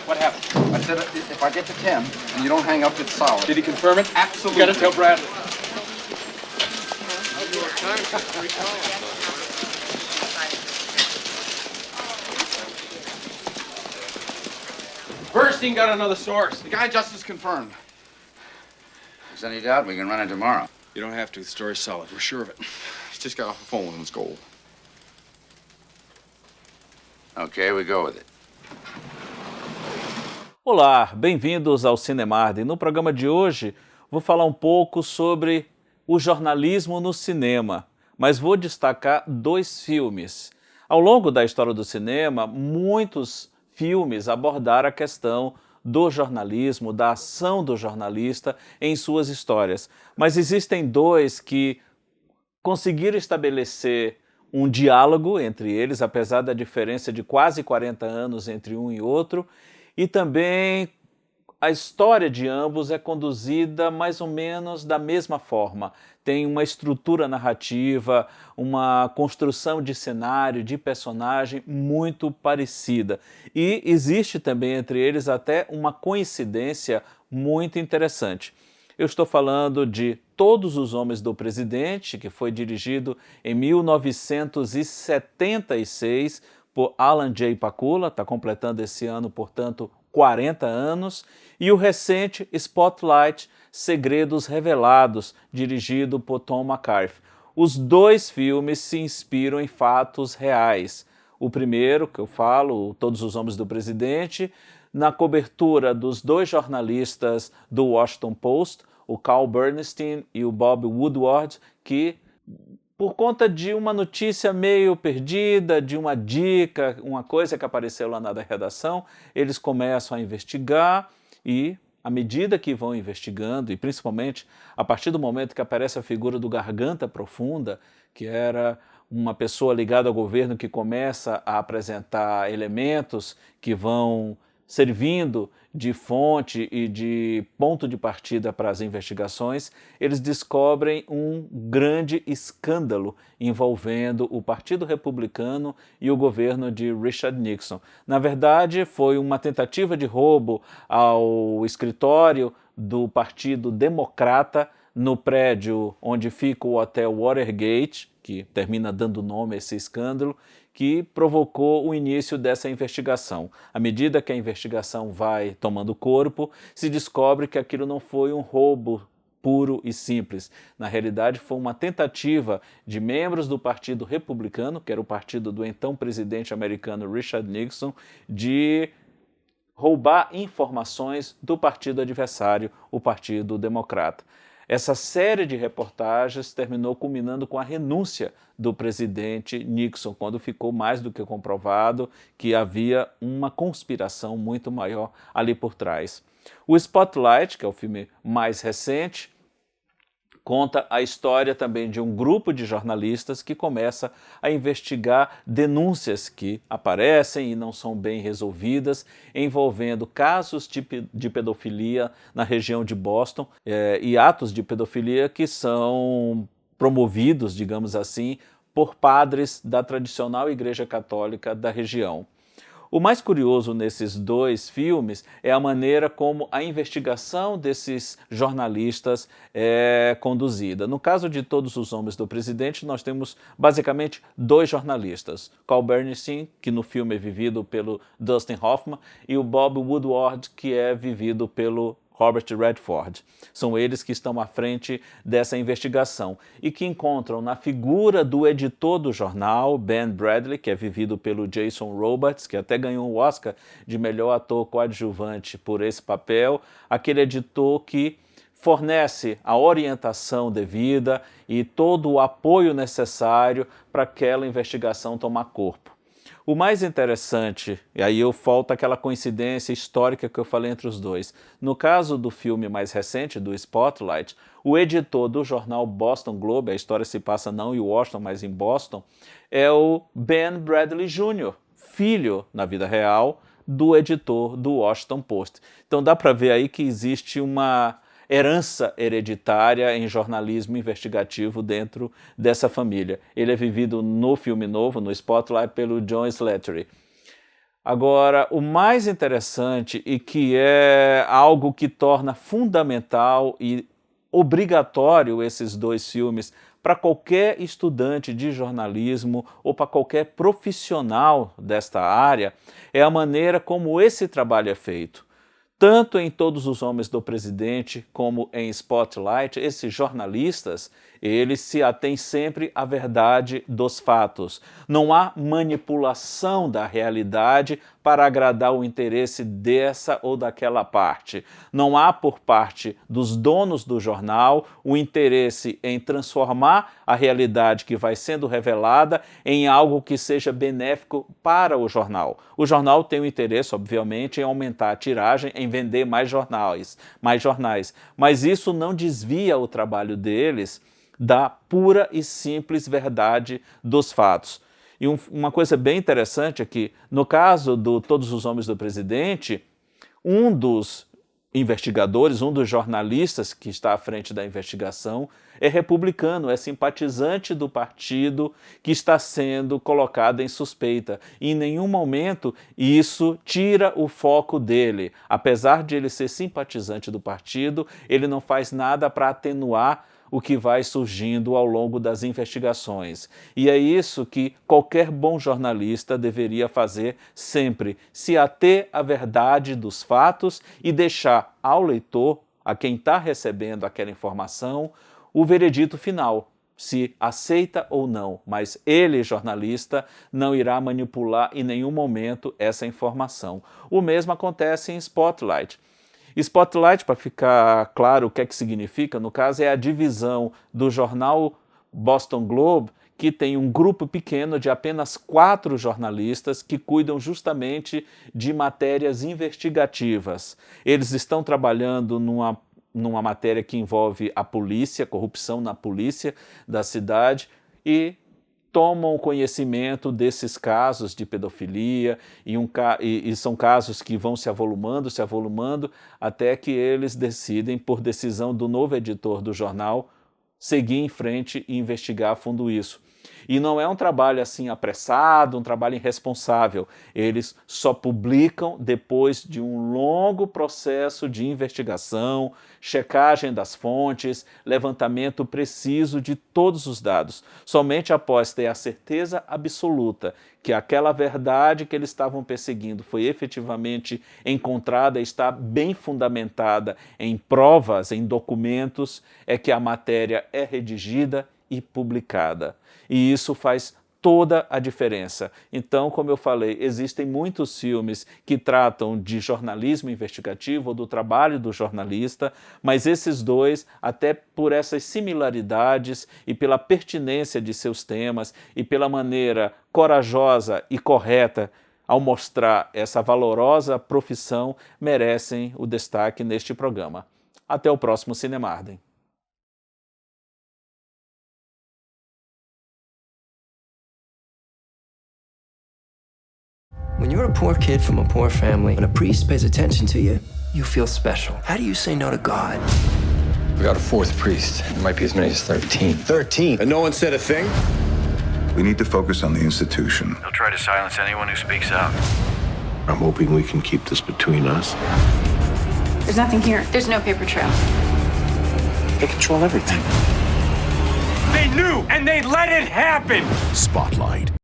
What happened? I said if I get to 10 and you don't hang up, it's solid. Did he confirm it? Absolutely. You gotta tell Bradley. Bernstein got another source. The guy just is confirmed. If there's any doubt, we can run it tomorrow. You don't have to. The story's solid. We're sure of it. He's just got off the phone with him. It's gold. Okay, we go with it. Olá, bem-vindos ao Cinemarde. No programa de hoje vou falar um pouco sobre o jornalismo no cinema, mas vou destacar dois filmes. Ao longo da história do cinema, muitos filmes abordaram a questão do jornalismo, da ação do jornalista em suas histórias, mas existem dois que conseguiram estabelecer um diálogo entre eles, apesar da diferença de quase 40 anos entre um e outro, e também a história de ambos é conduzida mais ou menos da mesma forma. Tem uma estrutura narrativa, uma construção de cenário, de personagem muito parecida. E existe também entre eles até uma coincidência muito interessante. Eu estou falando de Todos os Homens do Presidente, que foi dirigido em 1976 por Alan J. Pakula, está completando esse ano, portanto, 40 anos, e o recente Spotlight, Segredos Revelados, dirigido por Tom McCarthy. Os dois filmes se inspiram em fatos reais. O primeiro, que eu falo, Todos os Homens do Presidente, na cobertura dos dois jornalistas do Washington Post, o Carl Bernstein e o Bob Woodward, que por conta de uma notícia meio perdida, de uma dica, uma coisa que apareceu lá na redação, eles começam a investigar e, à medida que vão investigando, e principalmente a partir do momento que aparece a figura do Garganta Profunda, que era uma pessoa ligada ao governo que começa a apresentar elementos que vão servindo de fonte e de ponto de partida para as investigações, eles descobrem um grande escândalo envolvendo o Partido Republicano e o governo de Richard Nixon. Na verdade, foi uma tentativa de roubo ao escritório do Partido Democrata no prédio onde fica o Hotel Watergate, que termina dando nome a esse escândalo, que provocou o início dessa investigação. À medida que a investigação vai tomando corpo, se descobre que aquilo não foi um roubo puro e simples. Na realidade, foi uma tentativa de membros do Partido Republicano, que era o partido do então presidente americano Richard Nixon, de roubar informações do partido adversário, o Partido Democrata. Essa série de reportagens terminou culminando com a renúncia do presidente Nixon, quando ficou mais do que comprovado que havia uma conspiração muito maior ali por trás. O Spotlight, que é o filme mais recente, conta a história também de um grupo de jornalistas que começa a investigar denúncias que aparecem e não são bem resolvidas, envolvendo casos de pedofilia na região de Boston e atos de pedofilia que são promovidos, digamos assim, por padres da tradicional Igreja Católica da região. O mais curioso nesses dois filmes é a maneira como a investigação desses jornalistas é conduzida. No caso de Todos os Homens do Presidente, nós temos basicamente dois jornalistas, Carl Bernstein, que no filme é vivido pelo Dustin Hoffman, e o Bob Woodward, que é vivido pelo Robert Redford. São eles que estão à frente dessa investigação e que encontram na figura do editor do jornal, Ben Bradlee, que é vivido pelo Jason Robards, que até ganhou o Oscar de melhor ator coadjuvante por esse papel, aquele editor que fornece a orientação devida e todo o apoio necessário para aquela investigação tomar corpo. O mais interessante, e aí falta aquela coincidência histórica que eu falei entre os dois. No caso do filme mais recente, do Spotlight, o editor do jornal Boston Globe, a história se passa não em Washington, mas em Boston, é o Ben Bradlee Jr., filho, na vida real, do editor do Washington Post. Então dá para ver aí que existe uma herança hereditária em jornalismo investigativo dentro dessa família. Ele é vivido no filme novo, no Spotlight, pelo John Slattery. Agora, o mais interessante e que é algo que torna fundamental e obrigatório esses dois filmes para qualquer estudante de jornalismo ou para qualquer profissional desta área é a maneira como esse trabalho é feito. Tanto em Todos os Homens do Presidente como em Spotlight, esses jornalistas, eles se atêm sempre à verdade dos fatos. Não há manipulação da realidade para agradar o interesse dessa ou daquela parte. Não há por parte dos donos do jornal o interesse em transformar a realidade que vai sendo revelada em algo que seja benéfico para o jornal. O jornal tem o interesse, obviamente, em aumentar a tiragem, em vender mais jornais, mas isso não desvia o trabalho deles da pura e simples verdade dos fatos. E uma coisa bem interessante é que, no caso do Todos os Homens do Presidente, um dos investigadores, um dos jornalistas que está à frente da investigação é republicano, é simpatizante do partido que está sendo colocado em suspeita. E em nenhum momento isso tira o foco dele. Apesar de ele ser simpatizante do partido, ele não faz nada para atenuar o que vai surgindo ao longo das investigações. E é isso que qualquer bom jornalista deveria fazer sempre, se ater à verdade dos fatos e deixar ao leitor, a quem está recebendo aquela informação, o veredito final, se aceita ou não, mas ele, jornalista, não irá manipular em nenhum momento essa informação. O mesmo acontece em Spotlight. Spotlight, para ficar claro o que é que significa, no caso é a divisão do jornal Boston Globe, que tem um grupo pequeno de apenas 4 jornalistas que cuidam justamente de matérias investigativas. Eles estão trabalhando numa matéria que envolve a polícia, corrupção na polícia da cidade, e tomam conhecimento desses casos de pedofilia e são casos que vão se avolumando, até que eles decidem, por decisão do novo editor do jornal, seguir em frente e investigar a fundo isso. E não é um trabalho assim apressado, um trabalho irresponsável. Eles só publicam depois de um longo processo de investigação, checagem das fontes, levantamento preciso de todos os dados. Somente após ter a certeza absoluta que aquela verdade que eles estavam perseguindo foi efetivamente encontrada e está bem fundamentada em provas, em documentos, é que a matéria é redigida e publicada. E isso faz toda a diferença. Então, como eu falei, existem muitos filmes que tratam de jornalismo investigativo ou do trabalho do jornalista, mas esses dois, até por essas similaridades e pela pertinência de seus temas e pela maneira corajosa e correta ao mostrar essa valorosa profissão, merecem o destaque neste programa. Até o próximo Cinemarden. When you're a poor kid from a poor family and a priest pays attention to you, you feel special. How do you say no to God? We got a 4th priest. There might be as many as 13. 13? And no one said a thing? We need to focus on the institution. They'll try to silence anyone who speaks out. I'm hoping we can keep this between us. There's nothing here. There's no paper trail. They control everything. They knew, and they let it happen! Spotlight.